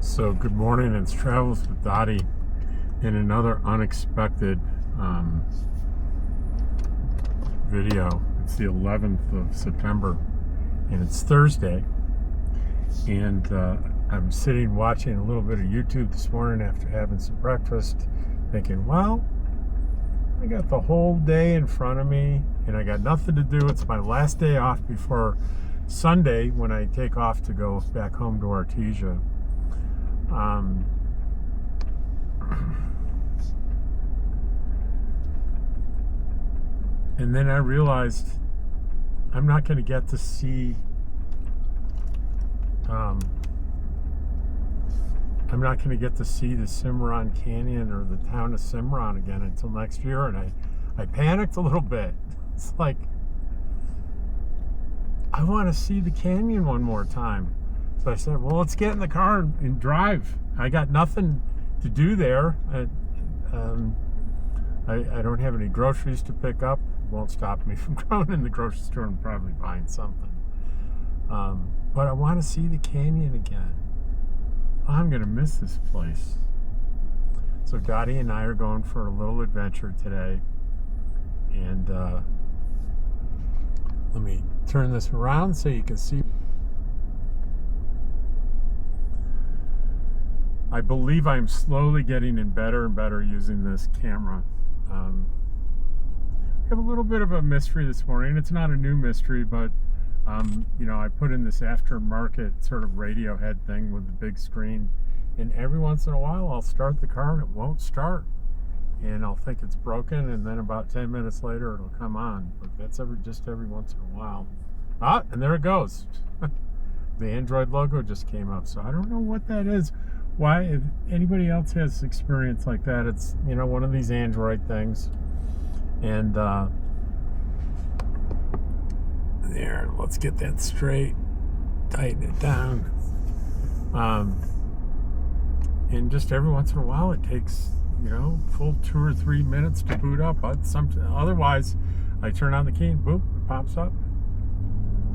So good morning, it's Travels with Dottie in another unexpected video. It's the 11th of September and it's Thursday, and I'm sitting watching a little bit of YouTube this morning after having some breakfast, thinking, well, I got the whole day in front of me and I got nothing to do. It's my last day off before Sunday when I take off to go back home to Artesia. And then I realized I'm not going to get to see the Cimarron Canyon or the town of Cimarron again until next year, and I panicked a little bit. It's like, I want to see the canyon one more time. So I said, well, let's get in the car and drive. I got nothing to do there. I don't have any groceries to pick up. Won't stop me from going in the grocery store and probably buying something. But I want to see the canyon again. I'm going to miss this place. So Dottie and I are going for a little adventure today. And let me turn this around so you can see. I believe I'm slowly getting in better and better using this camera. We have a little bit of a mystery this morning. It's not a new mystery, but you know, I put in this aftermarket sort of radio head thing with the big screen, and every once in a while I'll start the car and it won't start, and I'll think it's broken, and then about 10 minutes later it'll come on. But that's just every once in a while. Ah, and there it goes. The Android logo just came up, so I don't know what that is. Why, if anybody else has experience like that, it's, you know, one of these Android things. And there, let's get that straight, tighten it down. And just every once in a while it takes, you know, full 2 or 3 minutes to boot up. Otherwise I turn on the key and boop, it pops up.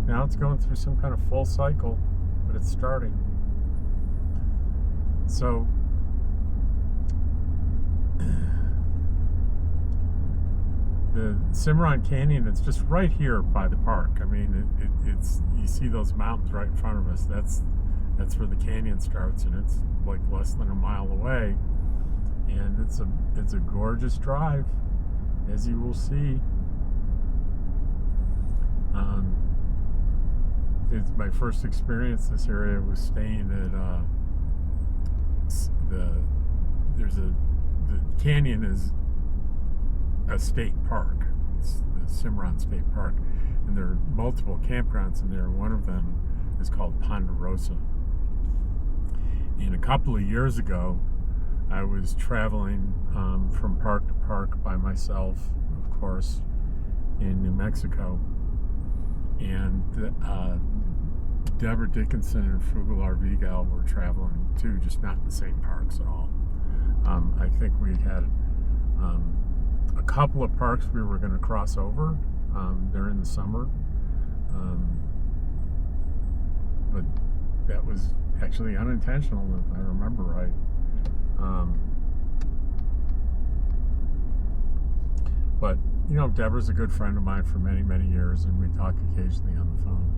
Now it's going through some kind of full cycle, but it's starting. So the Cimarron Canyon, it's just right here by the park. I mean, it's you see those mountains right in front of us. That's where the canyon starts, and it's like less than a mile away. And it's a gorgeous drive, as you will see. It's my first experience this area was staying at the canyon is a state park. It's the Cimarron State Park, and there are multiple campgrounds in there. One of them is called Ponderosa. And a couple of years ago, I was traveling from park to park by myself, of course, in New Mexico, and Deborah Dickinson and Frugal RV Gal were traveling too, just not in the same parks at all. I think we had a couple of parks we were going to cross over during the summer, but that was actually unintentional, if I remember right. But you know, Deborah's a good friend of mine for many, many years, and we talk occasionally on the phone.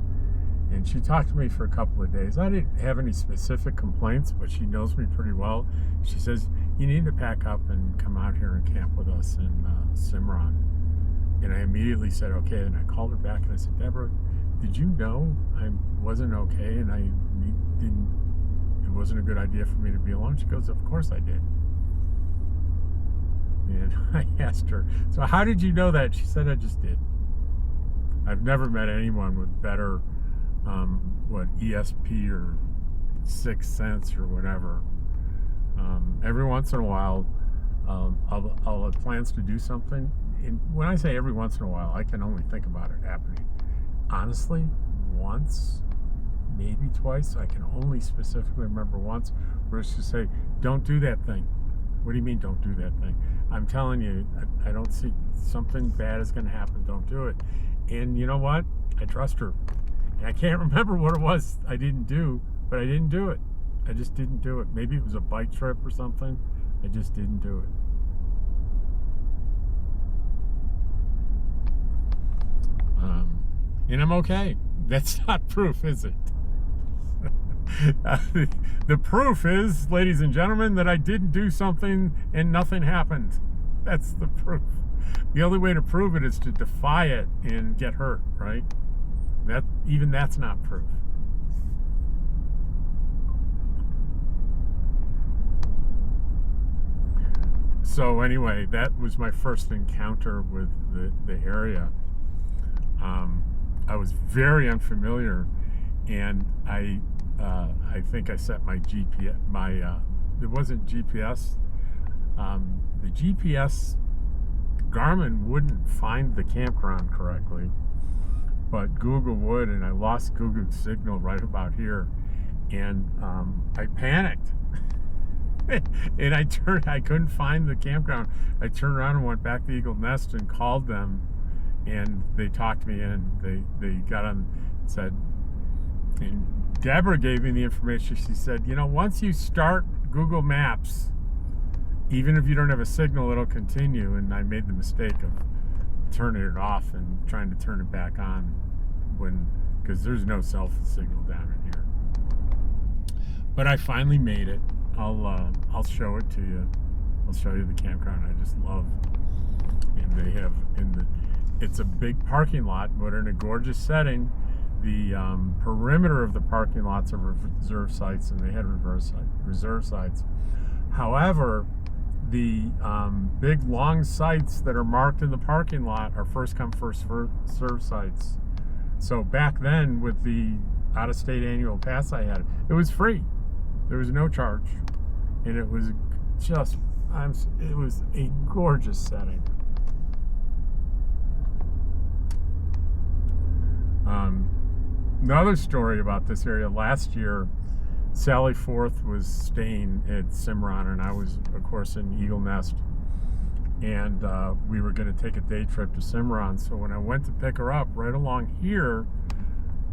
And she talked to me for a couple of days. I didn't have any specific complaints, but she knows me pretty well. She says, you need to pack up and come out here and camp with us in Cimarron. And I immediately said, okay. And I called her back and I said, Deborah, did you know I wasn't okay and it wasn't a good idea for me to be alone? She goes, of course I did. And I asked her, so how did you know that? She said, I just did. I've never met anyone with better ESP or Sixth Sense or whatever. Every once in a while, I'll have plans to do something. And when I say every once in a while, I can only think about it happening. Honestly, once, maybe twice. I can only specifically remember once where it's to say, don't do that thing. What do you mean, don't do that thing? I'm telling you, I don't see something bad is going to happen. Don't do it. And you know what? I trust her. And I can't remember what it was I didn't do, but I didn't do it. I just didn't do it. Maybe it was a bike trip or something. I just didn't do it. And I'm okay. That's not proof, is it? The proof is, ladies and gentlemen, that I didn't do something and nothing happened. That's the proof. The only way to prove it is to defy it and get hurt, right? Even that's not proof. So anyway, that was my first encounter with the area. I was very unfamiliar, and I think I set my GPS. It wasn't GPS. The GPS Garmin wouldn't find the campground correctly, but Google would, and I lost Google signal right about here, and I panicked. And I couldn't find the campground. I turned around and went back to Eagle Nest and called them, and they talked me in. They got on, said, and Deborah gave me the information. She said, you know, once you start Google Maps, even if you don't have a signal, it'll continue. And I made the mistake of turning it off and trying to turn it back on because there's no cell signal down in here. But I finally made it. I'll show it to you. I'll show you the campground I just love. And they have it's a big parking lot, but in a gorgeous setting. The perimeter of the parking lots are reserve sites, and they had reserve sites. However, the big long sites that are marked in the parking lot are first come first serve sites. So back then, with the out-of-state annual pass I had, it was free. There was no charge, and it was it was a gorgeous setting. Another story about this area. Last year, Sally Forth was staying at Cimarron, and I was, of course, in Eagle Nest. And we were going to take a day trip to Cimarron. So when I went to pick her up, right along here,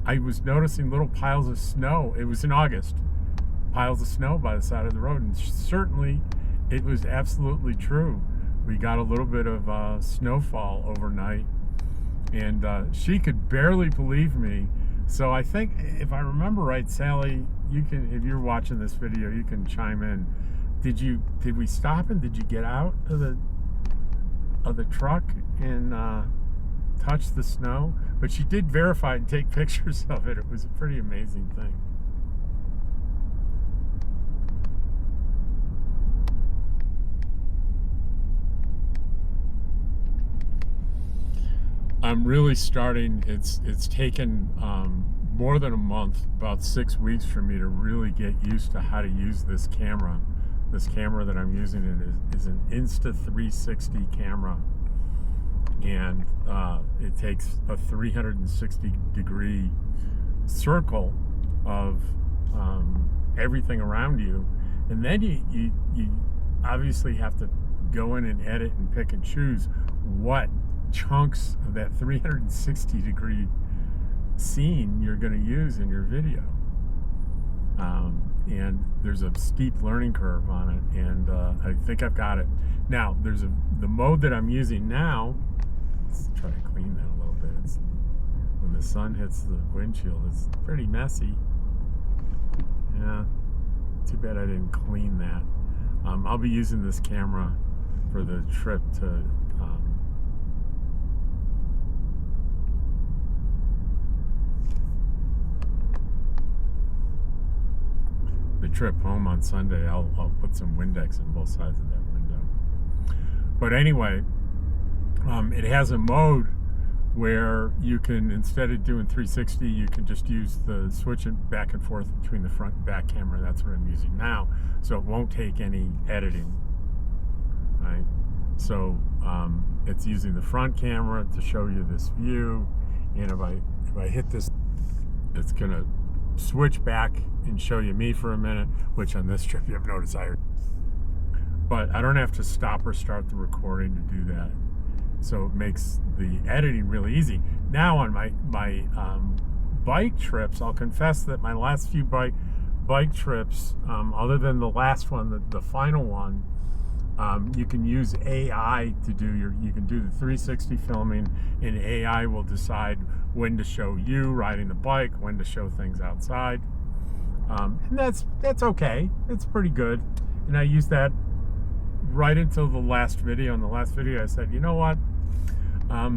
I was noticing little piles of snow. It was in August. Piles of snow by the side of the road. And certainly, it was absolutely true. We got a little bit of snowfall overnight. And she could barely believe me. So I think, if I remember right, Sally, you can, if you're watching this video, you can chime in. Did we stop and did you get out of the truck and touch the snow? But she did verify and take pictures of it. It was a pretty amazing thing. I'm really starting, it's taken more than a month, about 6 weeks for me to really get used to how to use this camera. This camera that I'm using is an Insta360 camera, and it takes a 360-degree circle of everything around you, and then you obviously have to go in and edit and pick and choose what chunks of that 360-degree scene you're going to use in your video. And there's a steep learning curve on it, and I think I've got it. Now, there's the mode that I'm using now. Let's try to clean that a little bit. When the sun hits the windshield, it's pretty messy. Yeah, too bad I didn't clean that. I'll be using this camera for the trip to trip home on Sunday. I'll put some Windex on both sides of that window. But anyway, it has a mode where you can, instead of doing 360, you can just use the switch it back and forth between the front and back camera. That's what I'm using now, so it won't take any editing, right? So it's using the front camera to show you this view, and if I hit this, it's gonna switch back and show you me for a minute, which on this trip you have noticed but I don't have to stop or start the recording to do that. So it makes the editing really easy. Now on my bike trips, I'll confess that my last few bike bike trips, other than the last one, the final one, you can use AI to do you can do the 360 filming, and AI will decide when to show you riding the bike, when to show things outside. And that's okay. It's pretty good. And I used that right until the last video. In the last video, I said, you know what? I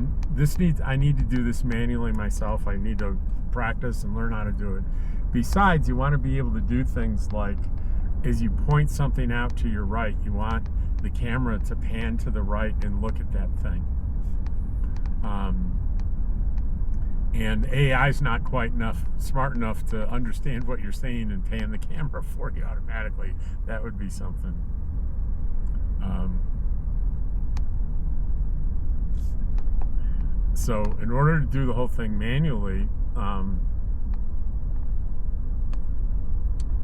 need to do this manually myself. I need to practice and learn how to do it. Besides, you want to be able to do things like, as you point something out to your right, you want the camera to pan to the right and look at that thing. And AI's not quite smart enough to understand what you're saying and pan the camera for you automatically. That would be something. So in order to do the whole thing manually,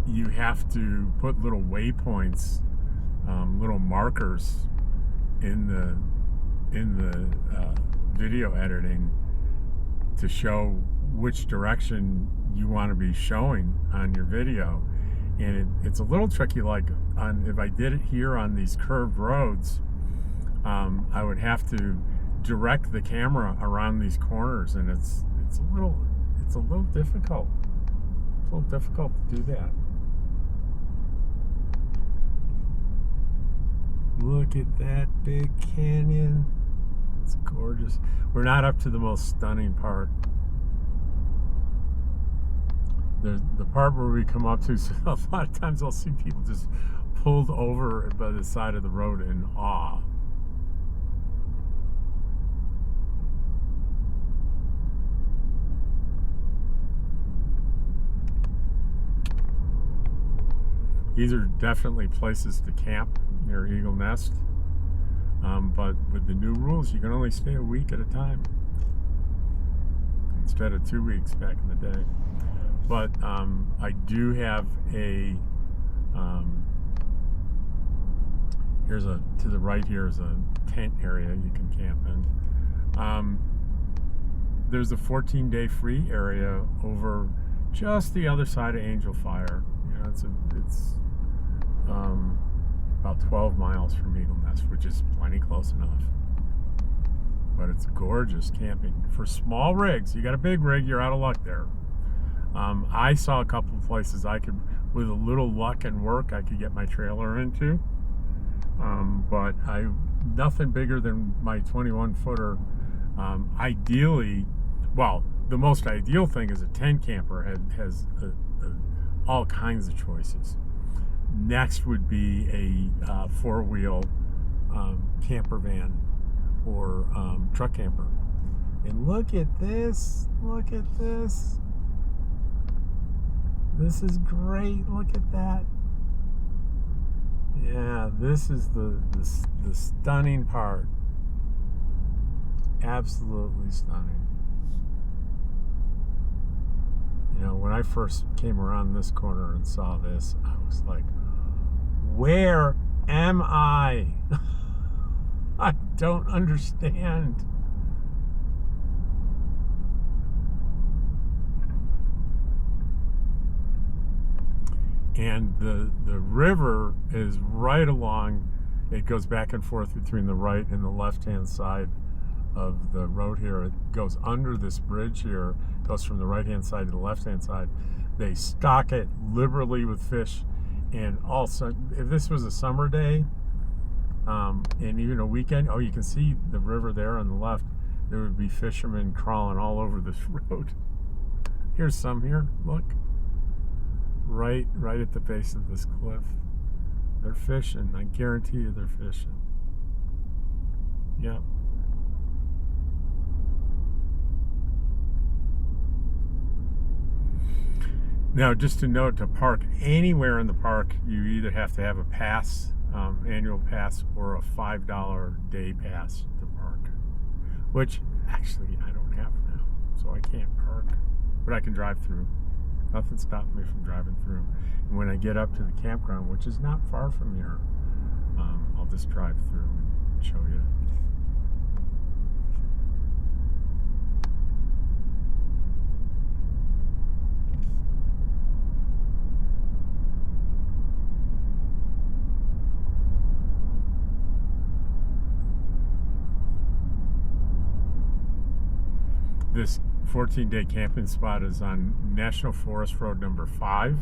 you have to put little waypoints, little markers in the video editing to show which direction you want to be showing on your video. And it's a little tricky. Like if I did it here on these curved roads, I would have to direct the camera around these corners, and it's a little difficult. It's a little difficult to do that. Look at that big canyon. It's gorgeous. We're not up to the most stunning part. There's the part where we come up to, so a lot of times I'll see people just pulled over by the side of the road in awe. These are definitely places to camp near Eagle Nest. But with the new rules, you can only stay a week at a time instead of 2 weeks back in the day. But I do have a to the right here is a tent area you can camp in. There's a 14-day free area over just the other side of Angel Fire. You know, it's about 12 miles from Eagle Nest, which is plenty close enough. But it's gorgeous camping. For small rigs, you got a big rig, you're out of luck there. I saw a couple of places I could, with a little luck and work, I could get my trailer into. But nothing bigger than my 21-footer. Ideally, well, the most ideal thing is a tent camper has all kinds of choices. Next would be a four-wheel camper van or truck camper. And look at this. Look at this. This is great. Look at that. Yeah, this is the stunning part. Absolutely stunning. You know, when I first came around this corner and saw this, I was like, where am I? I don't understand. And the river is right along, it goes back and forth between the right and the left-hand side of the road here. It goes under this bridge here, goes from the right-hand side to the left-hand side. They stock it liberally with fish. And also, if this was a summer day, and even a weekend, you can see the river there on the left. There would be fishermen crawling all over this road. Here's some here, look. Right at the base of this cliff. They're fishing, I guarantee you they're fishing. Yep. Now, just to note, to park anywhere in the park, you either have to have a pass, annual pass, or a $5 day pass to park, which actually I don't have now, so I can't park, but I can drive through. Nothing stopped me from driving through. And when I get up to the campground, which is not far from here, I'll just drive through and show you. 14-day camping spot is on National Forest Road number 5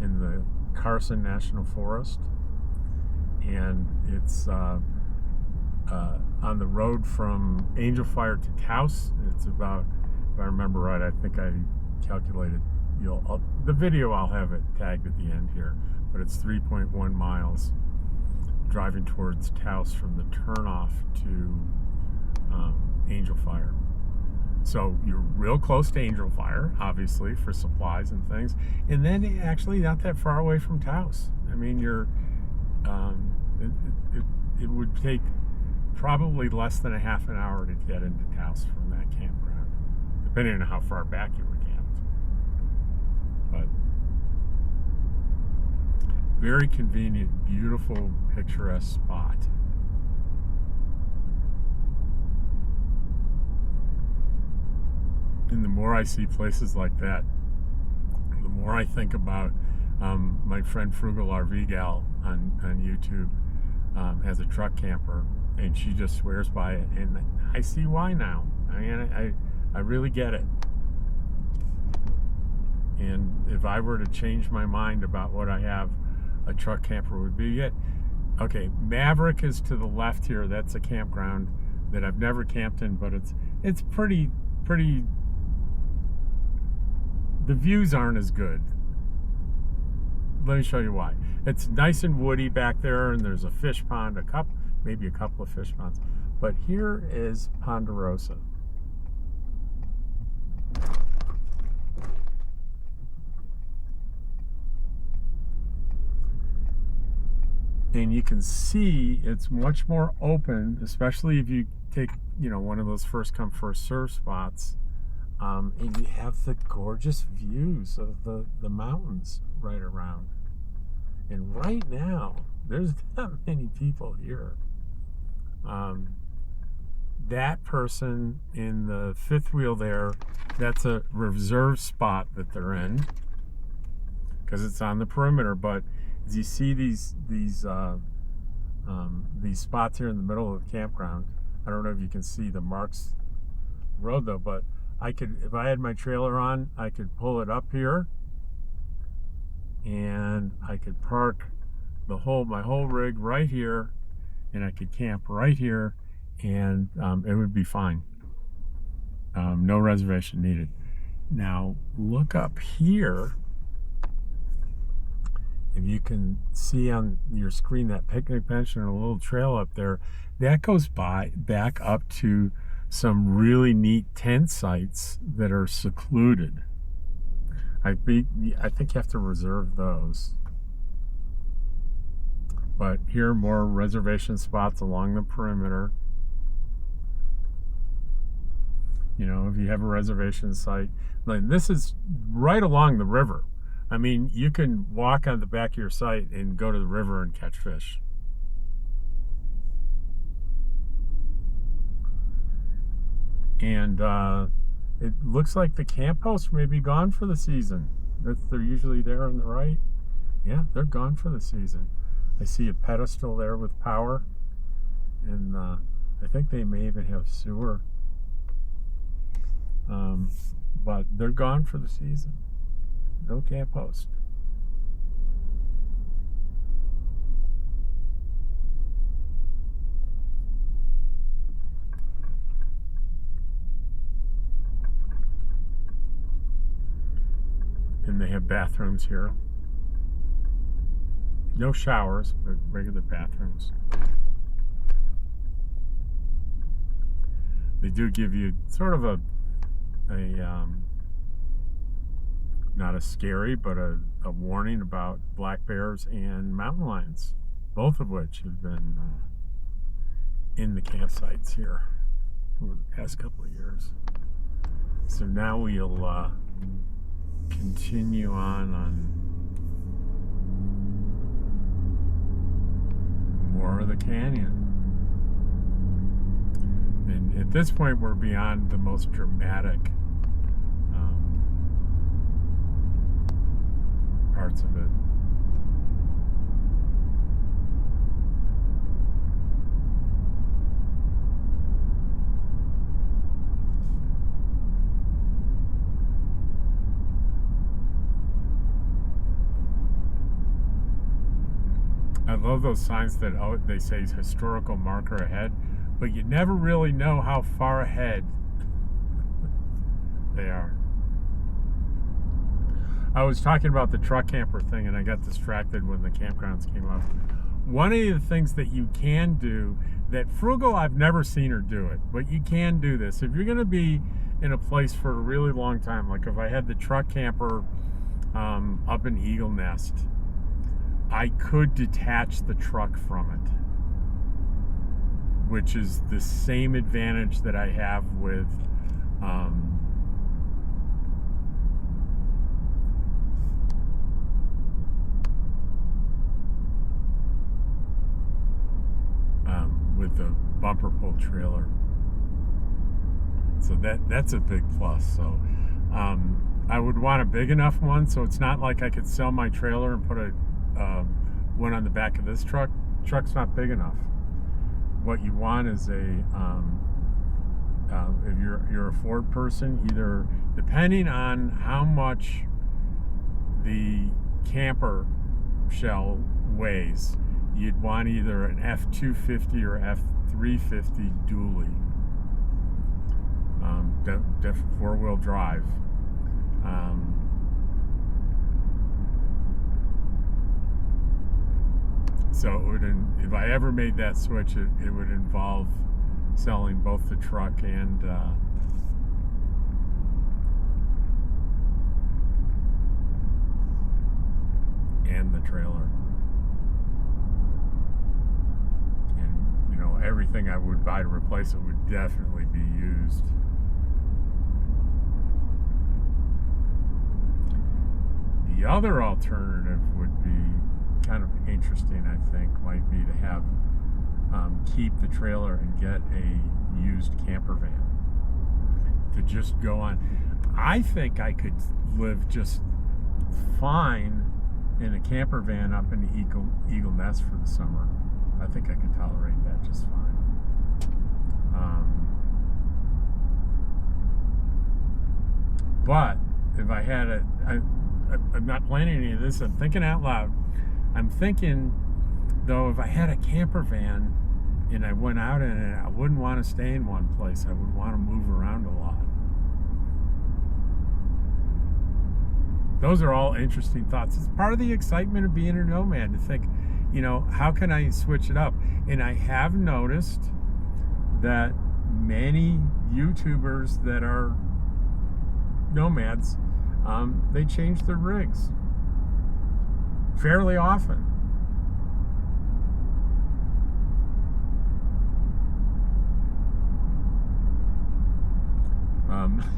in the Carson National Forest, and it's on the road from Angel Fire to Taos. It's about, if I remember right, I think I calculated, the video I'll have it tagged at the end here, but it's 3.1 miles driving towards Taos from the turnoff to Angel Fire. So you're real close to Angel Fire, obviously, for supplies and things, and then actually not that far away from Taos. I mean, you're it would take probably less than a half an hour to get into Taos from that campground, depending on how far back you were camped. But very convenient, beautiful, picturesque spot. And the more I see places like that, the more I think about my friend Frugal RV Gal on YouTube has a truck camper, and she just swears by it, and I see why now. I mean, I really get it. And if I were to change my mind about what I have a truck camper would be, okay, Maverick is to the left here. That's a campground that I've never camped in, but it's pretty. The views aren't as good. Let me show you why. It's nice and woody back there, and there's a fish pond, maybe a couple of fish ponds. But here is Ponderosa. And you can see it's much more open, especially if you take, one of those first come, first serve spots. And you have the gorgeous views of the mountains right around. And right now, there's not many people here. That person in the fifth wheel there, that's a reserve spot that they're in, because it's on the perimeter. But as you see these spots here in the middle of the campground, I don't know if you can see the marks road though, but I could, if I had my trailer on, I could pull it up here, and I could park my whole rig right here, and I could camp right here, and it would be fine. No reservation needed. Now look up here. If you can see on your screen that picnic bench and a little trail up there, that goes back up to some really neat tent sites that are secluded. I think you have to reserve those. But here are more reservation spots along the perimeter. If you have a reservation site, like this is right along the river. I mean, you can walk on the back of your site and go to the river and catch fish. And it looks like the camp hosts may be gone for the season. They're usually there on the right. Yeah, they're gone for the season. I see a pedestal there with power, and I think they may even have sewer. But they're gone for the season. No camp host. And they have bathrooms here. No showers, but regular bathrooms. They do give you sort of a not a scary, but a warning about black bears and mountain lions, both of which have been in the campsites here over the past couple of years. So now we'll continue on more of the canyon. And at this point, we're beyond the most dramatic parts of it. I love those signs that they say historical marker ahead, but you never really know how far ahead they are. I was talking about the truck camper thing and I got distracted when the campgrounds came up. One of the things that you can do, that frugal, I've never seen her do it, but you can do this. If you're going to be in a place for a really long time, like if I had the truck camper up in Eagle Nest, I could detach the truck from it, which is the same advantage that I have with the bumper pull trailer. So that's a big plus. So I would want a big enough one, so it's not like I could sell my trailer and put a one on the back of this truck. Truck's not big enough. What you want is a if you're a Ford person, either depending on how much the camper shell weighs, you'd want either an F250 or F350 dually, four-wheel drive. So it would, if I ever made that switch, it would involve selling both the truck and the trailer. And, you know, everything I would buy to replace it would definitely be used. The other alternative would be kind of interesting, I think, might be to have keep the trailer and get a used camper van to just go on. I think I could live just fine in a camper van up in the Eagle Nest for the summer. I think I could tolerate that just fine. But if I had I'm not planning any of this, I'm thinking out loud. I'm thinking, though, if I had a camper van and I went out in it, I wouldn't want to stay in one place. I would want to move around a lot. Those are all interesting thoughts. It's part of the excitement of being a nomad to think, you know, how can I switch it up? And I have noticed that many YouTubers that are nomads, they change their rigs fairly often.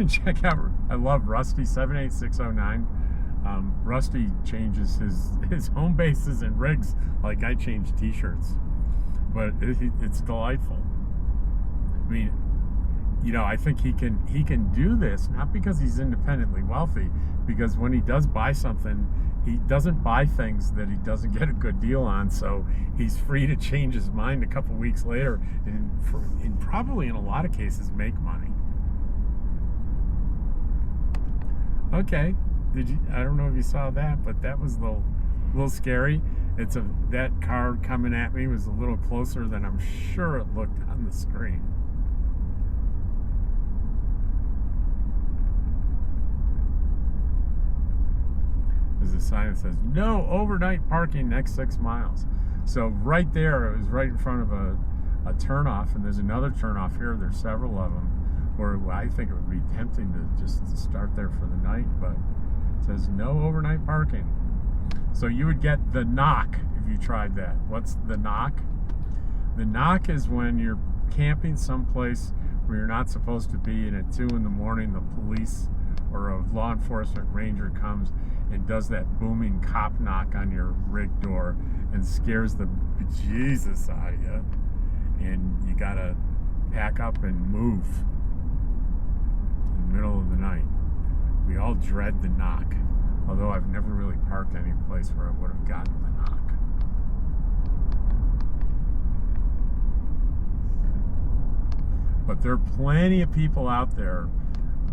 Check out, I love Rusty 78609. Rusty changes his home bases and rigs like I change t-shirts, but it's delightful. I mean, you know, I think he can do this not because he's independently wealthy, because when he does buy something, he doesn't buy things that he doesn't get a good deal on, so he's free to change his mind a couple weeks later and probably in a lot of cases make money. Okay, I don't know if you saw that, but that was a little scary. That car coming at me was a little closer than I'm sure it looked on the screen. There's a sign that says no overnight parking next 6 miles. So right there, it was right in front of a turnoff, and there's another turnoff here. There's several of them where I think it would be tempting to just start there for the night, but it says no overnight parking. So you would get the knock if you tried that. What's the knock? The knock is when you're camping someplace where you're not supposed to be, and at 2 in the morning the police or a law enforcement ranger comes and does that booming cop knock on your rig door and scares the bejesus out of you, and you gotta pack up and move in the middle of the night. We all dread the knock, although I've never really parked any place where I would have gotten the knock. But there are plenty of people out there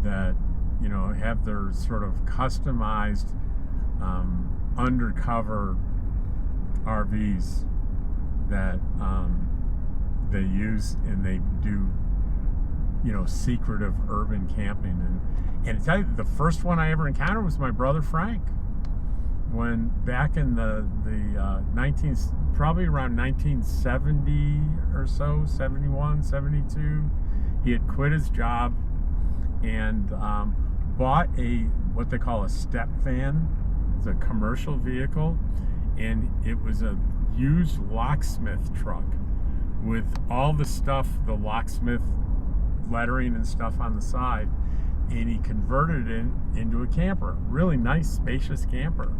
that, you know, have their sort of customized undercover RVs that they use, and they do, you know, secretive urban camping. And to tell you, the first one I ever encountered was my brother Frank, when back in the probably around 1970 or so, 71, 72, he had quit his job and bought what they call a step van. It's a commercial vehicle, and it was a used locksmith truck with all the stuff, the locksmith lettering and stuff on the side, and he converted it into a camper, really nice, spacious camper.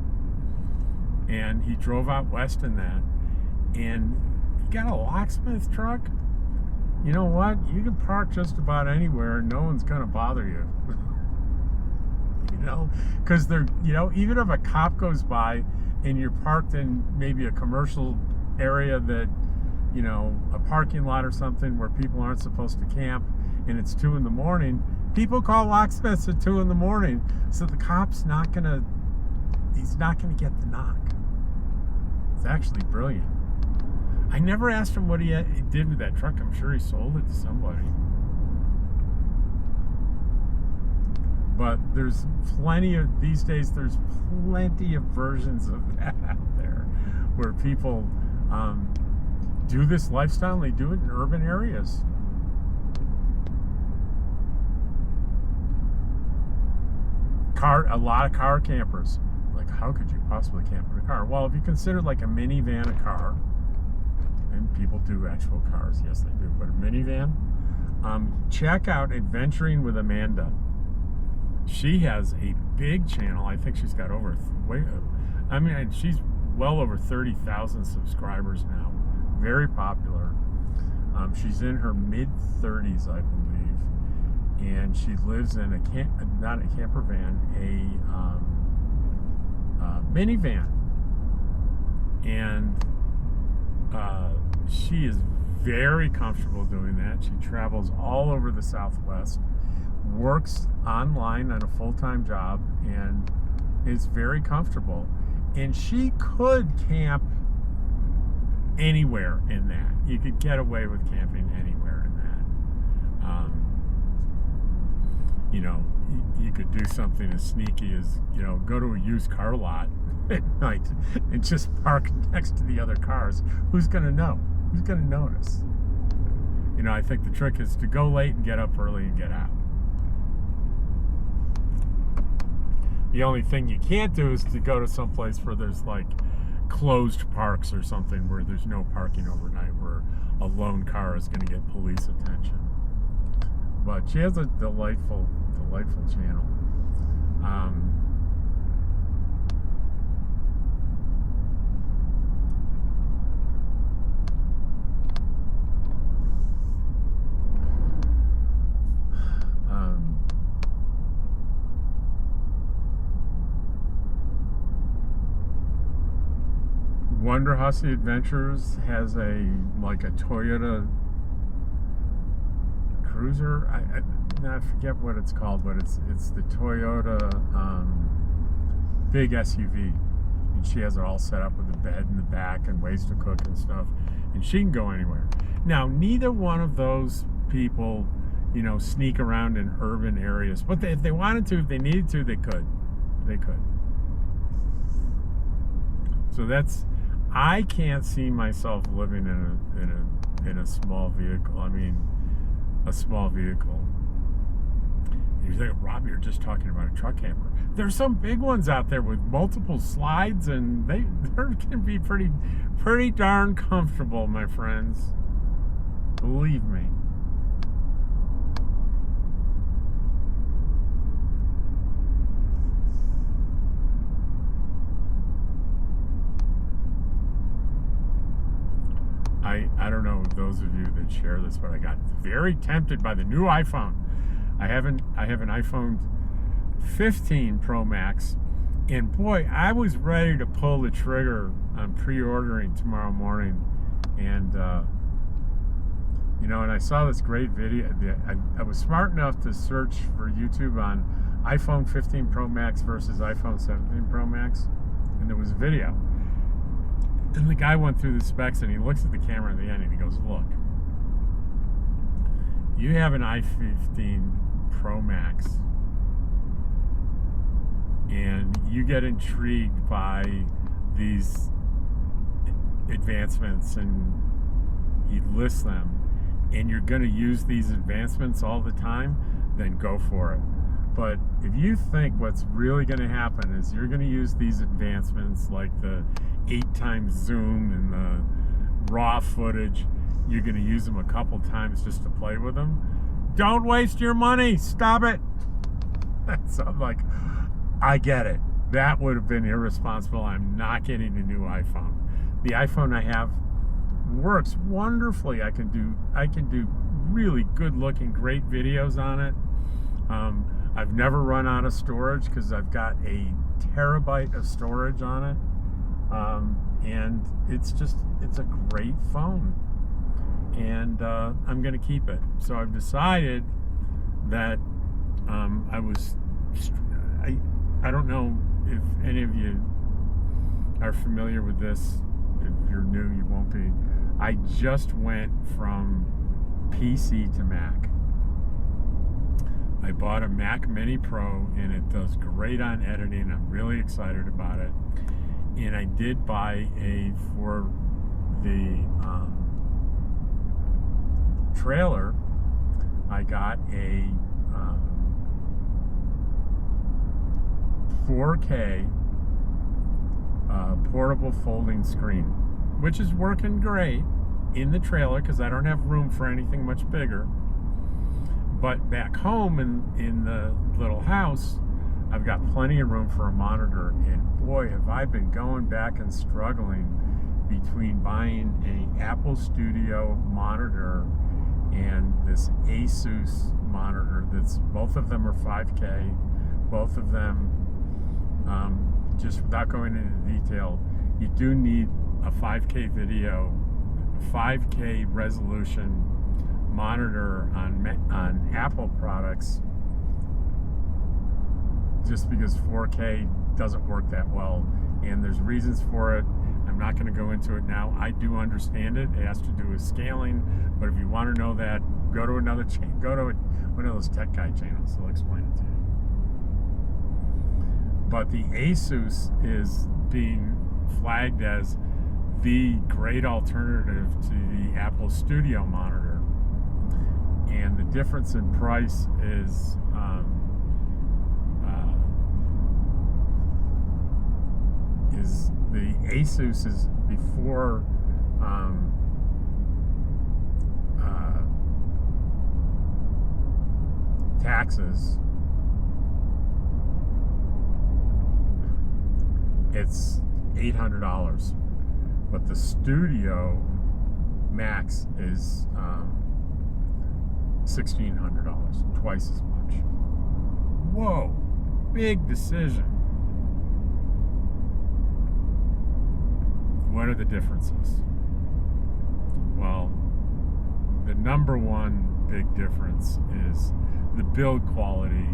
And he drove out west in that, and you got a locksmith truck, you know what? You can park just about anywhere and no one's gonna bother you. You know, because they're, you know, even if a cop goes by and you're parked in maybe a commercial area that, you know, a parking lot or something where people aren't supposed to camp, and it's 2 a.m, people call locksmiths at 2 a.m, so the cop's not gonna, he's not gonna get the knock. It's actually brilliant. I never asked him what he did with that truck. I'm sure he sold it to somebody. But there's plenty of, these days, there's plenty of versions of that out there where people do this lifestyle, and they do it in urban areas. A lot of car campers. Like, how could you possibly camp in a car? Well, if you consider like a minivan a car, and people do actual cars, yes they do, but a minivan, check out Adventuring with Amanda. She has a big channel. I think she's got over, she's well over 30,000 subscribers now. Very popular. She's in her mid-30s, I believe, and she lives in not a camper van, a minivan, and she is very comfortable doing that. She travels all over the Southwest, works online on a full-time job, and is very comfortable. And she could camp anywhere in that. You could get away with camping anywhere in that. You know, you could do something as sneaky as, you know, go to a used car lot at night and just park next to the other cars. Who's going to know? Who's going to notice? You know, I think the trick is to go late and get up early and get out. The only thing you can't do is to go to some place where there's like closed parks or something, where there's no parking overnight, where a lone car is going to get police attention. But she has a delightful channel. Wonder Hussy Adventures has a Toyota Cruiser. I forget what it's called, but it's the Toyota big SUV, and she has it all set up with a bed in the back and ways to cook and stuff, and she can go anywhere. Now, neither one of those people, you know, sneak around in urban areas, but if they wanted to, if they needed to, they could. So I can't see myself living in a small vehicle. I mean, a small vehicle. You think, Rob, you're just talking about a truck camper. There's some big ones out there with multiple slides, and they can be pretty darn comfortable, my friends. Believe me. I don't know those of you that share this, but I got very tempted by the new iPhone. I have an iPhone 15 Pro Max, and boy, I was ready to pull the trigger on pre-ordering tomorrow morning. And you know, and I saw this great video. I was smart enough to search for YouTube on iPhone 15 Pro Max versus iPhone 17 Pro Max, and there was a video. And the guy went through the specs, and he looks at the camera at the end, and he goes, look, you have an i15 Pro Max, and you get intrigued by these advancements, and he lists them, and you're going to use these advancements all the time, then go for it. But if you think what's really going to happen is you're going to use these advancements like the 8x zoom and the raw footage, you're going to use them a couple times just to play with them, don't waste your money. Stop it. So I'm like, I get it. That would have been irresponsible. I'm not getting a new iPhone. The iPhone I have works wonderfully. I can do really good looking, great videos on it. I've never run out of storage because I've got a terabyte of storage on it. And it's a great phone. And I'm going to keep it. So I've decided that I don't know if any of you are familiar with this. If you're new, you won't be. I just went from PC to Mac. I bought a Mac Mini Pro, and it does great on editing. I'm really excited about it. And I did buy for the trailer, I got a 4K portable folding screen, which is working great in the trailer because I don't have room for anything much bigger. But back home in the little house, I've got plenty of room for a monitor. And boy, have I been going back and struggling between buying a Apple Studio monitor and this Asus monitor. Both of them are 5K. Both of them, just without going into detail, you do need a 5K video, a 5K resolution monitor on Apple products, just because 4K doesn't work that well, and there's reasons for it. I'm not going to go into it now. I do understand it. It has to do with scaling, but if you want to know that, go to another go to one of those tech guy channels. They'll explain it to you. But the Asus is being flagged as the great alternative to the Apple Studio monitor. And the difference in price is the Asus is before taxes. It's $800, but the Max is $1,600, twice as much. Whoa, big decision. What are the differences? Well, the number one big difference is the build quality.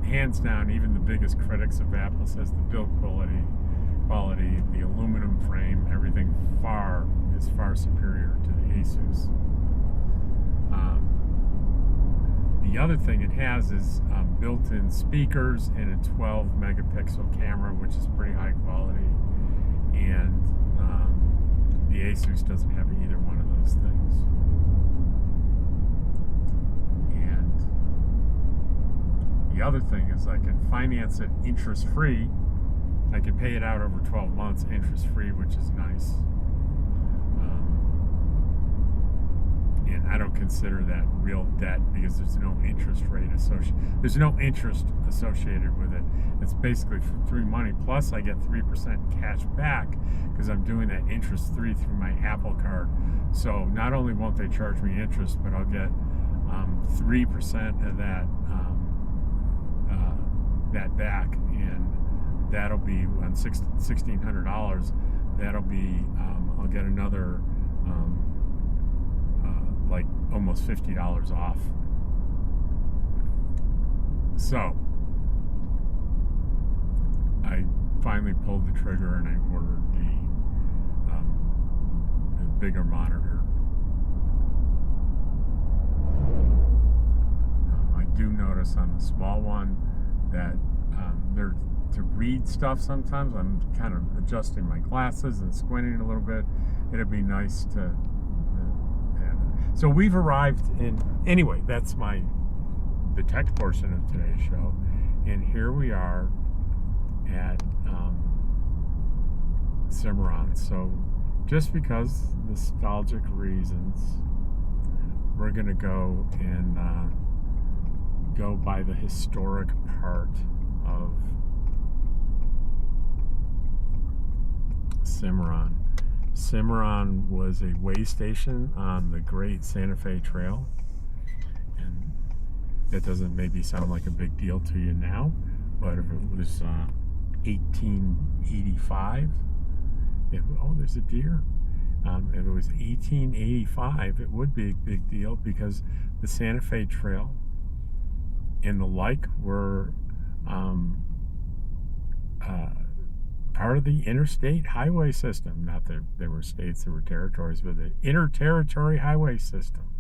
Hands down, even the biggest critics of Apple says the build quality, the aluminum frame, everything is far superior to the Asus. The other thing it has is built-in speakers and a 12 megapixel camera, which is pretty high quality. And the Asus doesn't have either one of those things. And the other thing is I can finance it interest-free. I can pay it out over 12 months interest-free, which is nice. And I don't consider that real debt because there's no interest rate there's no interest associated with it. It's basically free money. Plus, I get 3% cash back because I'm doing that interest-free through my Apple card. So not only won't they charge me interest, but I'll get 3% of that back, and that'll be on $1,600. That'll be I'll get another. Like almost $50 off. So I finally pulled the trigger and I ordered the bigger monitor. I do notice on the small one that they're to read stuff sometimes. I'm kind of adjusting my glasses and squinting a little bit. It'd be nice to. So we've arrived in. Anyway, that's the tech portion of today's show, and here we are at Cimarron. So just because nostalgic reasons, we're gonna go and go by the historic part of Cimarron. Cimarron was a way station on the Great Santa Fe Trail, and it doesn't maybe sound like a big deal to you now, but if it was 1885, oh, there's a deer. If it was 1885, it would be a big deal because the Santa Fe Trail and the like were part of the interstate highway system. Not that there were states, there were territories, but the inter-territory highway system.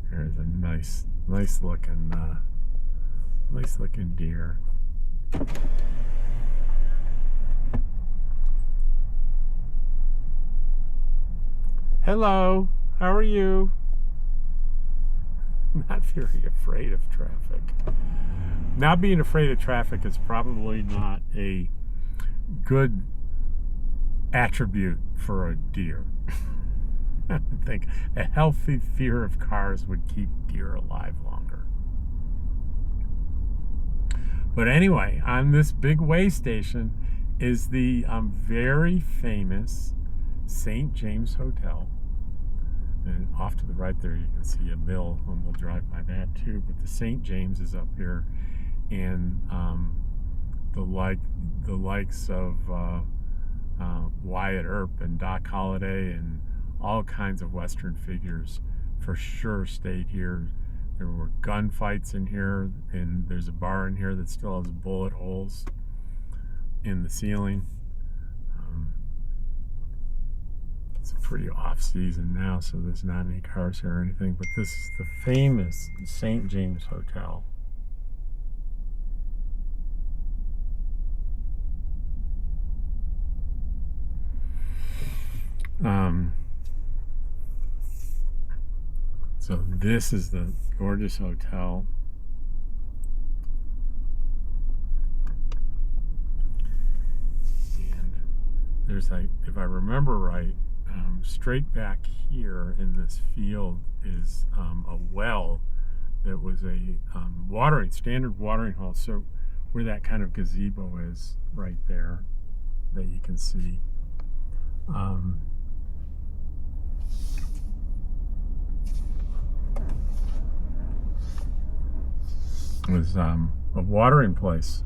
There's a nice looking deer. Hello, how are you? Not very afraid of traffic. Not being afraid of traffic is probably not a good attribute for a deer. I think a healthy fear of cars would keep deer alive longer. But anyway, on this big way station is the very famous St. James Hotel. And off to the right there you can see a mill, and we'll drive by that too. But the St. James is up here, and the likes of Wyatt Earp and Doc Holliday and all kinds of Western figures for sure stayed here. There were gunfights in here, and there's a bar in here that still has bullet holes in the ceiling. It's a pretty off-season now, so there's not any cars here or anything, but this is the famous St. James Hotel. So this is the gorgeous hotel. And there's if I remember right, straight back here in this field is a well that was a standard watering hole. So where that kind of gazebo is right there that you can see. Was a watering place.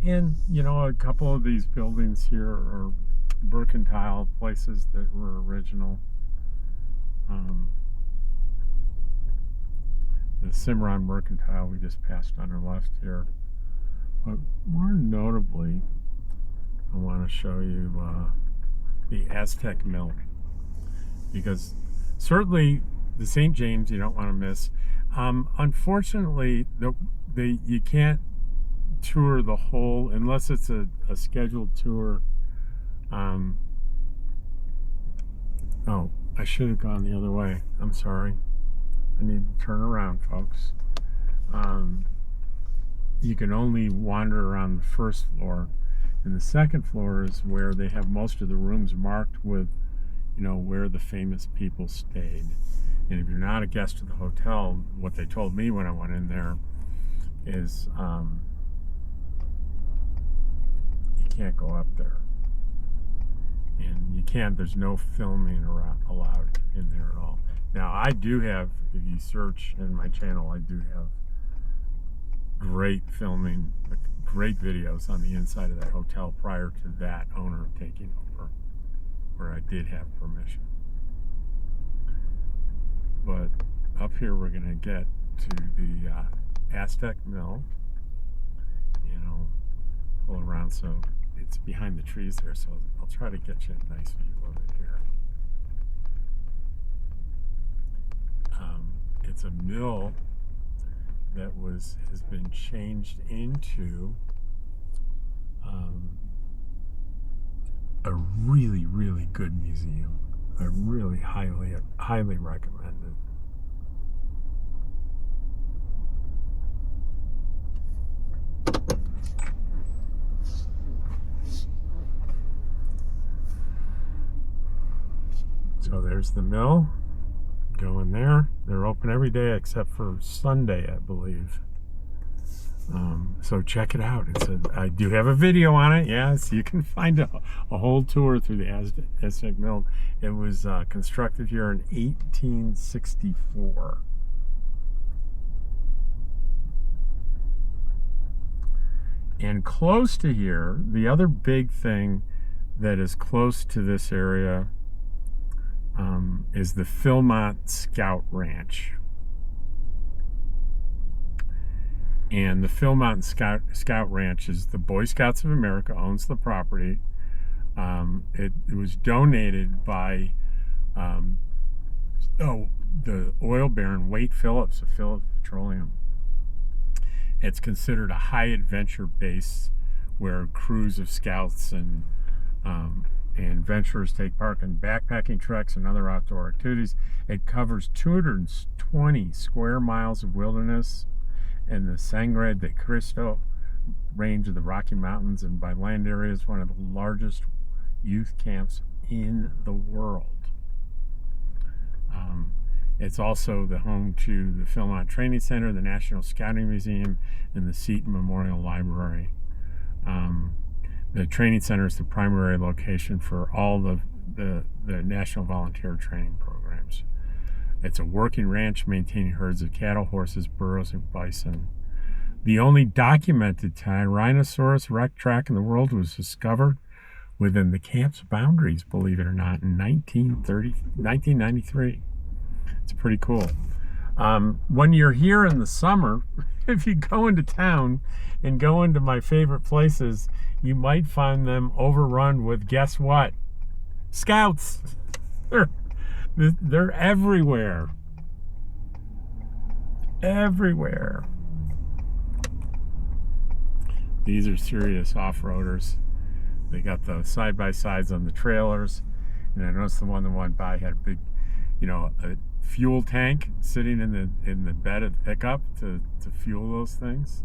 And, you know, a couple of these buildings here are mercantile places that were original. The Cimarron Mercantile we just passed on our left here. But more notably, I want to show you the Aztec Mill. Because certainly the St. James you don't want to miss. Unfortunately, you can't tour the whole unless it's a scheduled tour. Oh, I should have gone the other way. I'm sorry. I need to turn around, folks. You can only wander around the first floor, and the second floor is where they have most of the rooms marked with, you know, where the famous people stayed. And if you're not a guest of the hotel, what they told me when I went in there is you can't go up there. And you can't, there's no filming allowed in there at all. Now I do have, if you search in my channel, I do have great filming, great videos on the inside of that hotel prior to that owner taking over, where I did have permission. But up here we're going to get to the Aztec Mill, and I'll pull around so it's behind the trees there, so I'll try to get you a nice view of it here. It's a mill that has been changed into a really, really good museum. I really highly recommend it. So there's the mill. Go in there. They're open every day except for Sunday, I believe. So check it out. I do have a video on it. Yes, you can find a whole tour through the Aztec Mill. It was constructed here in 1864. And close to here, the other big thing that is close to this area is the Philmont Scout Ranch. And the Philmont Scout Ranch is the Boy Scouts of America owns the property. It was donated by the oil baron Wade Phillips of Phillips Petroleum. It's considered a high adventure base where crews of scouts and venturers take part in backpacking treks and other outdoor activities. It covers 220 square miles of wilderness in the Sangre de Cristo range of the Rocky Mountains, and by land area is one of the largest youth camps in the world. It's also the home to the Philmont Training Center, the National Scouting Museum, and the Seton Memorial Library. The training center is the primary location for all the National Volunteer Training programs. It's a working ranch maintaining herds of cattle, horses, burros, and bison. The only documented Tyrannosaurus Rex track in the world was discovered within the camp's boundaries, believe it or not, in 1993. It's pretty cool. When you're here in the summer, if you go into town and go into my favorite places, you might find them overrun with, guess what? Scouts. They're everywhere. Everywhere. These are serious off-roaders. They got the side-by-sides on the trailers. And I noticed the one that went by had a big, a fuel tank sitting in the bed of the pickup to fuel those things.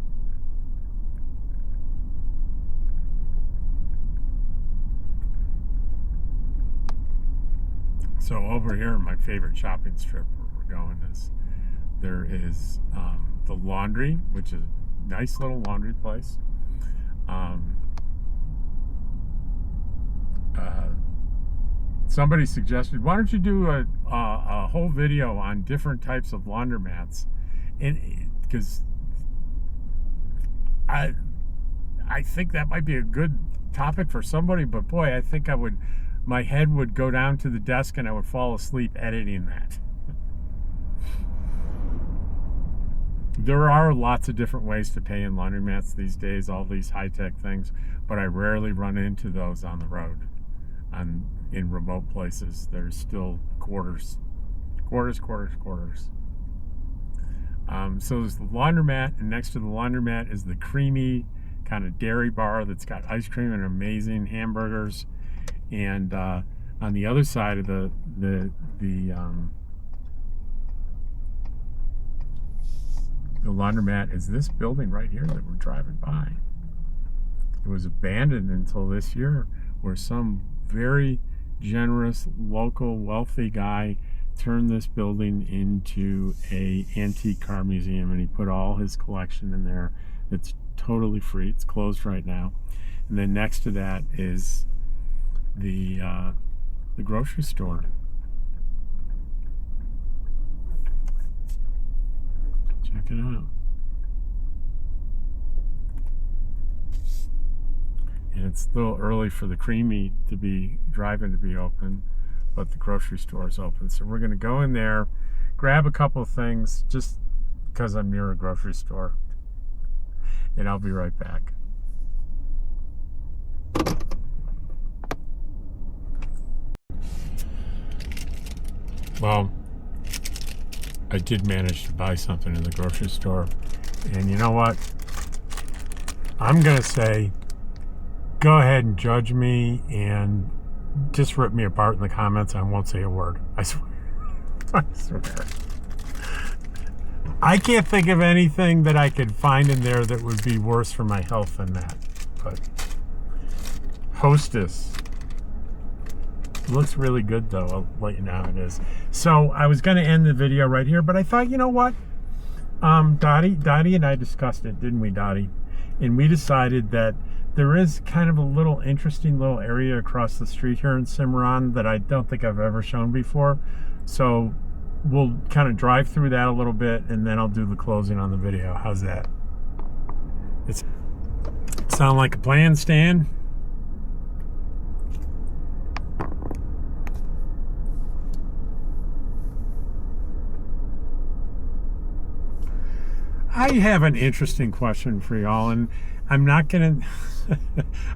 So over here, my favorite shopping strip where we're going there is the laundry, which is a nice little laundry place. Somebody suggested, why don't you do a whole video on different types of laundromats? Because I think that might be a good topic for somebody, but boy, I think my head would go down to the desk and I would fall asleep editing that. There are lots of different ways to pay in laundromats these days, all these high-tech things, but I rarely run into those on the road. In remote places, there's still quarters. So there's the laundromat, and next to the laundromat is the creamy kind of dairy bar that's got ice cream and amazing hamburgers. And on the other side of the laundromat is this building right here that we're driving by. It was abandoned until this year, where some very generous local wealthy guy turned this building into a antique car museum, and he put all his collection in there. It's totally free. It's closed right now. And then next to that is the grocery store. Check it out. And it's a little early for the creamy to be driving to be open, but the grocery store is open. So we're going to go in there, grab a couple of things just because I'm near a grocery store. And I'll be right back. Well, I did manage to buy something in the grocery store. And you know what? I'm going to say, go ahead and judge me and just rip me apart in the comments. I won't say a word. I swear. I swear. I can't think of anything that I could find in there that would be worse for my health than that. But Hostess. Looks really good though. I'll let you know how it is. So I was going to end the video right here, but I thought, you know what? Dottie and I discussed it, didn't we, Dottie? And we decided that there is kind of a little interesting little area across the street here in Cimarron that I don't think I've ever shown before. So we'll kind of drive through that a little bit and then I'll do the closing on the video. How's that? It's sound like a plan, Stan? I have an interesting question for y'all, and I'm not gonna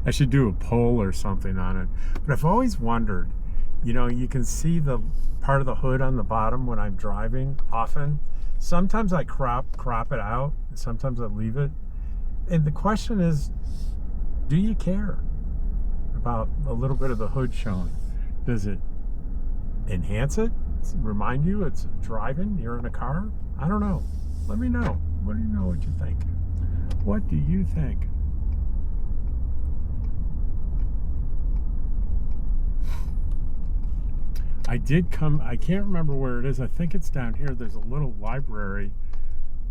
I should do a poll or something on it, but I've always wondered, you know, you can see the part of the hood on the bottom when I'm driving often. Sometimes I crop it out, and sometimes I leave it. And the question is, do you care about a little bit of the hood showing? Does it enhance it? Remind you it's driving, you're in a car? I don't know. Let me know. What do you know what you think? What do you think? I can't remember where it is. I think it's down here. There's a little library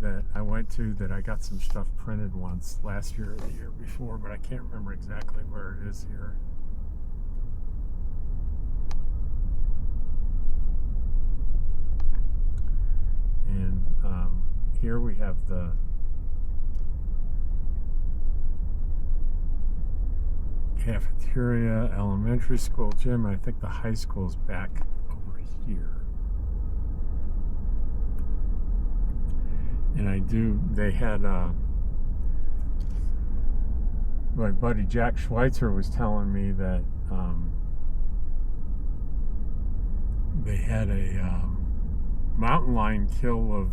that I went to that I got some stuff printed once last year or the year before, but I can't remember exactly where it is here. And here we have the cafeteria, elementary school gym. I think the high school's back over here. And they had, my buddy Jack Schweitzer was telling me that they had a mountain lion kill of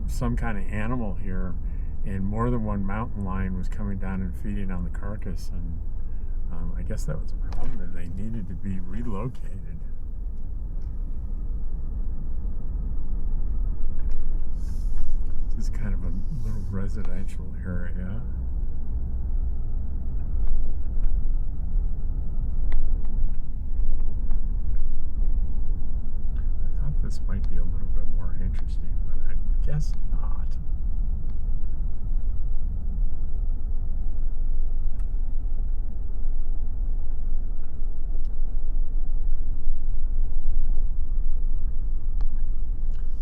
some kind of animal here, and more than one mountain lion was coming down and feeding on the carcass, and I guess that was a problem and they needed to be relocated. This is kind of a little residential area. I thought this might be a little bit more interesting, but I guess not.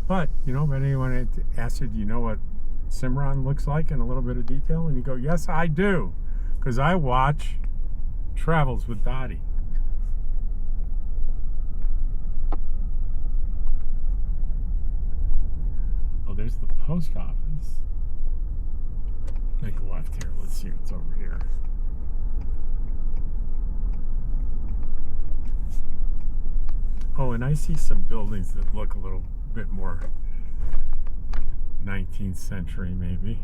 But, you know, if anyone asks you, do you know what Cimarron looks like in a little bit of detail? And you go, yes, I do, because I watch Travels with Dottie. Oh, there's the post office. Make a left here. Let's see what's over here. Oh, and I see some buildings that look a little bit more 19th century, maybe,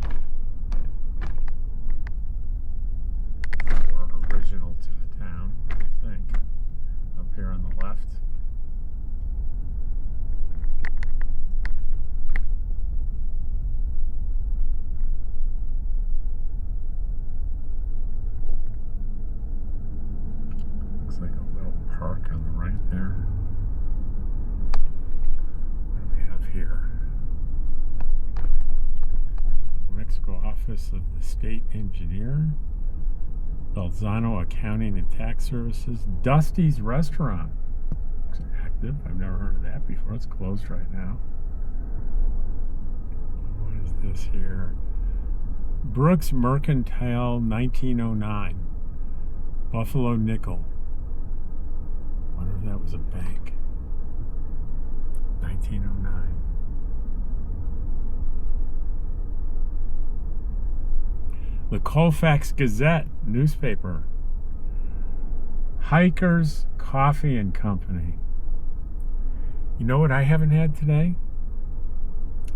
or original to the town. What do you think? Up here on the left. Looks like a little park on the right there. Here, Mexico Office of the State Engineer. Balzano Accounting and Tax Services. Dusty's Restaurant. Looks active. I've never heard of that before. It's closed right now. What is this here? Brooks Mercantile 1909. Buffalo Nickel. Wonder if that was a bank. 1909. The Colfax Gazette newspaper. Hikers Coffee and Company. You know what I haven't had today?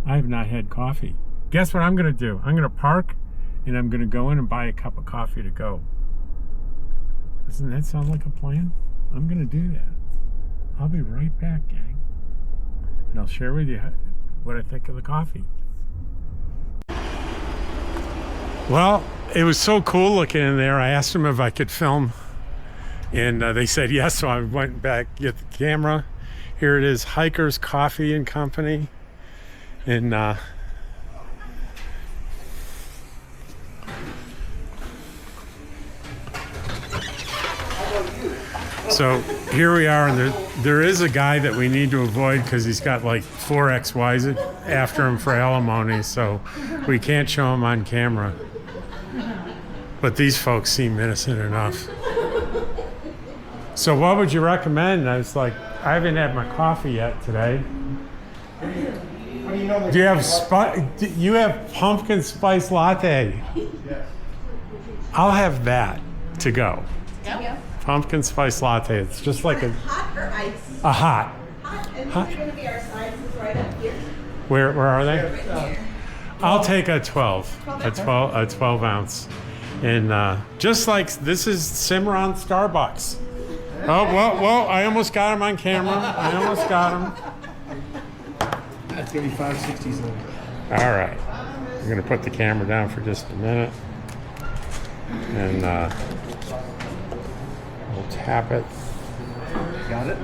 I have not had coffee. Guess what I'm going to do? I'm going to park and I'm going to go in and buy a cup of coffee to go. Doesn't that sound like a plan? I'm going to do that. I'll be right back, gang. And I'll share with you what I think of the coffee. Well, it was so cool looking in there. I asked them if I could film, and they said yes, so I went back, get the camera. Here it is, Hikers Coffee and Company. And so here we are, and there is a guy that we need to avoid because he's got like 4 ex-wives after him for alimony, so we can't show him on camera. But these folks seem innocent enough. So what would you recommend? I was like, I haven't had my coffee yet today. Do you have pumpkin spice latte? Yes. I'll have that to go. Yep. Pumpkin spice latte. It's just like a Hot or ice? a hot. Hot, and these are going to be our sizes right up here. Where are they? Right here. I'll take a 12. A 12 ounce. And just like this is Cimarron Starbucks. Oh, well, I almost got him on camera. I almost got him. That's gonna be 567. All right. I'm going to put the camera down for just a minute. And we'll tap it. Got it.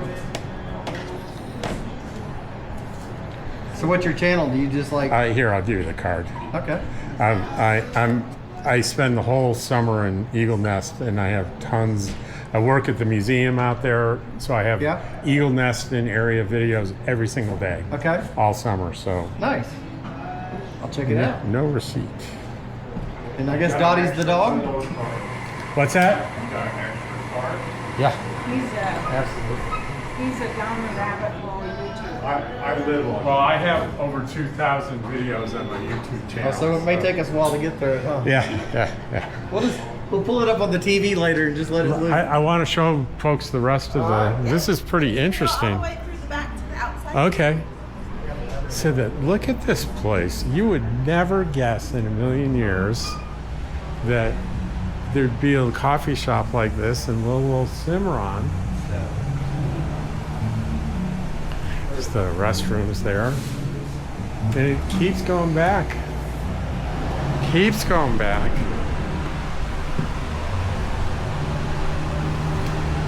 So what's your channel? Do you just like? Here, I'll give you the card. Okay. I spend the whole summer in Eagle Nest, and I have tons. I work at the museum out there, so I have Eagle Nest and area videos every single day. Okay. All summer, so. Nice. I'll check it out. No receipt. And I guess Dottie's the dog? What's that? Yeah. He's a down the rabbit hole YouTuber. I live on. Well, I have over 2,000 videos on my YouTube channel. Oh, so it may take us a while to get there, huh? Yeah. We'll pull it up on the TV later and just let it loop. I want to show folks the rest of the. This is pretty interesting. All the way through the back to the outside. Okay. So look at this place. You would never guess in a million years that there'd be a coffee shop like this in little Cimarron. There's the restrooms there. And it keeps going back. Keeps going back.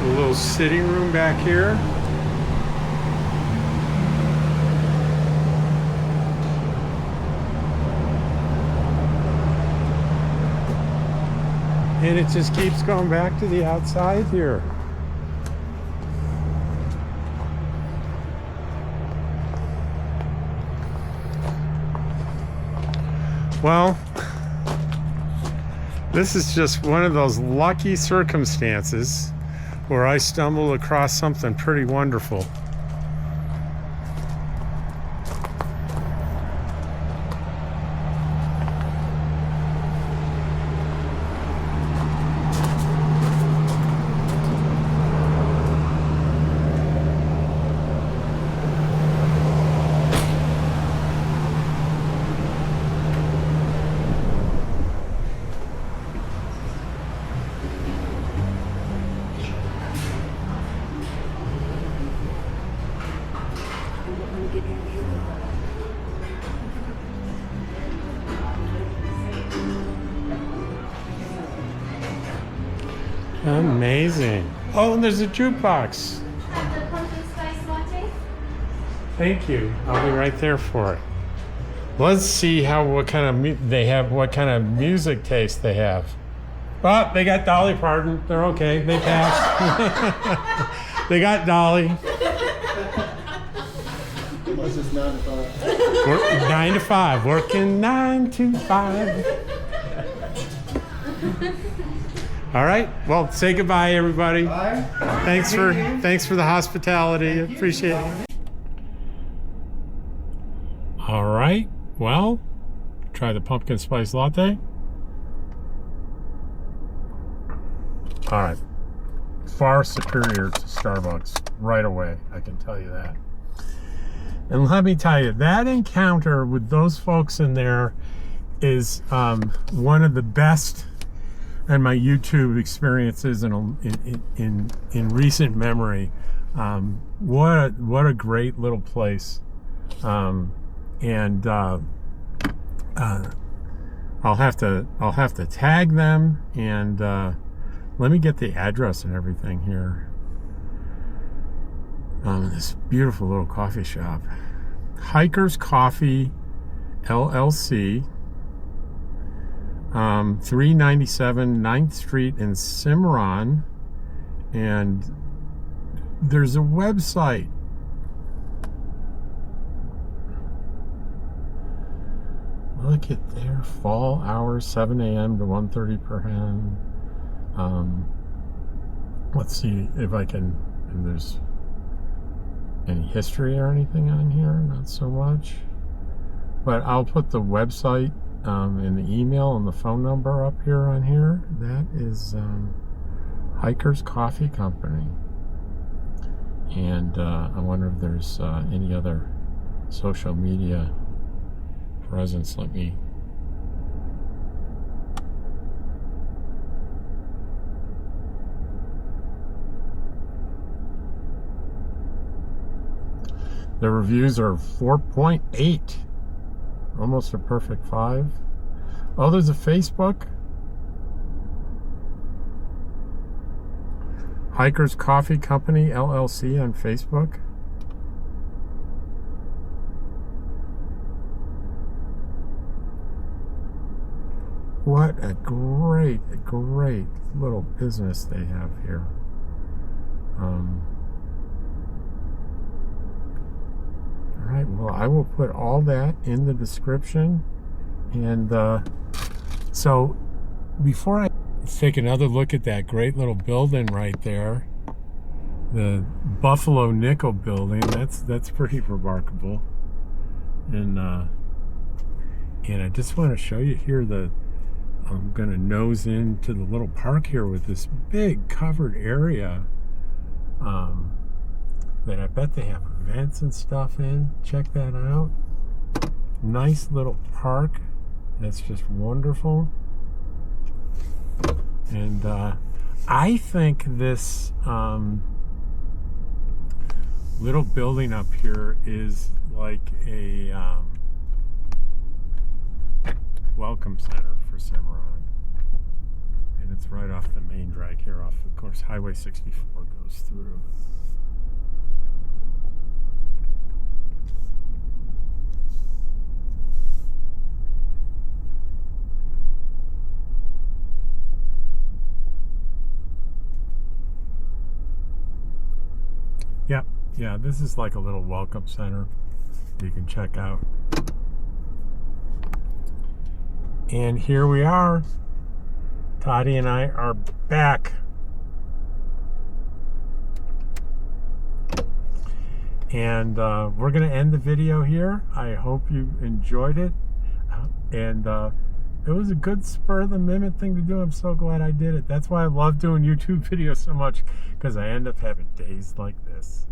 A little sitting room back here. And it just keeps going back to the outside here. Well, this is just one of those lucky circumstances where I stumbled across something pretty wonderful. Amazing. Oh, and there's a jukebox. Have the pumpkin spice latte? Thank you. I'll be right there for it. Let's see what kind of music taste they have. Oh, they got Dolly pardon. They're okay. They passed. They got Dolly. Unless it's 9 to 5. 9 to 5. Working 9 to 5. All right. Well, say goodbye, everybody. Bye. Thanks for the hospitality. Appreciate it. All right. Well, try the pumpkin spice latte. All right. Far superior to Starbucks right away. I can tell you that. And let me tell you, that encounter with those folks in there is one of the best in my YouTube experiences in recent memory. What a great little place. I'll have to tag them, and let me get the address and everything here. This beautiful little coffee shop, Hikers Coffee LLC, 397 9th Street in Cimarron, and there's a website. Look at their fall hours, 7 a.m. to 1:30 p.m. Let's see if there's any history or anything on here. Not so much, but I'll put the website and the email and the phone number up here on here. That is Hikers Coffee Company, and I wonder if there's any other social media presence. Let me the reviews are 4.8, almost a perfect 5. Oh, there's a Facebook. Hikers Coffee Company LLC on Facebook. What a great little business they have here. All right, well, I will put all that in the description. And so before I take another look at that great little building right there, the Buffalo Nickel building, that's pretty remarkable. And I just want to show you here I'm going to nose into the little park here with this big covered area that I bet they have events and stuff in. Check that out. Nice little park. That's just wonderful. And I think this little building up here is like a welcome center for Cimarron, and it's right off the main drag here. Of course, Highway 64 goes through. Yeah, this is like a little welcome center you can check out. And here we are. Dottie and I are back. And we're going to end the video here. I hope you enjoyed it. And it was a good spur-of-the-moment thing to do. I'm so glad I did it. That's why I love doing YouTube videos so much, because I end up having days like this.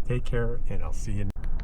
Take care, and I'll see you next time.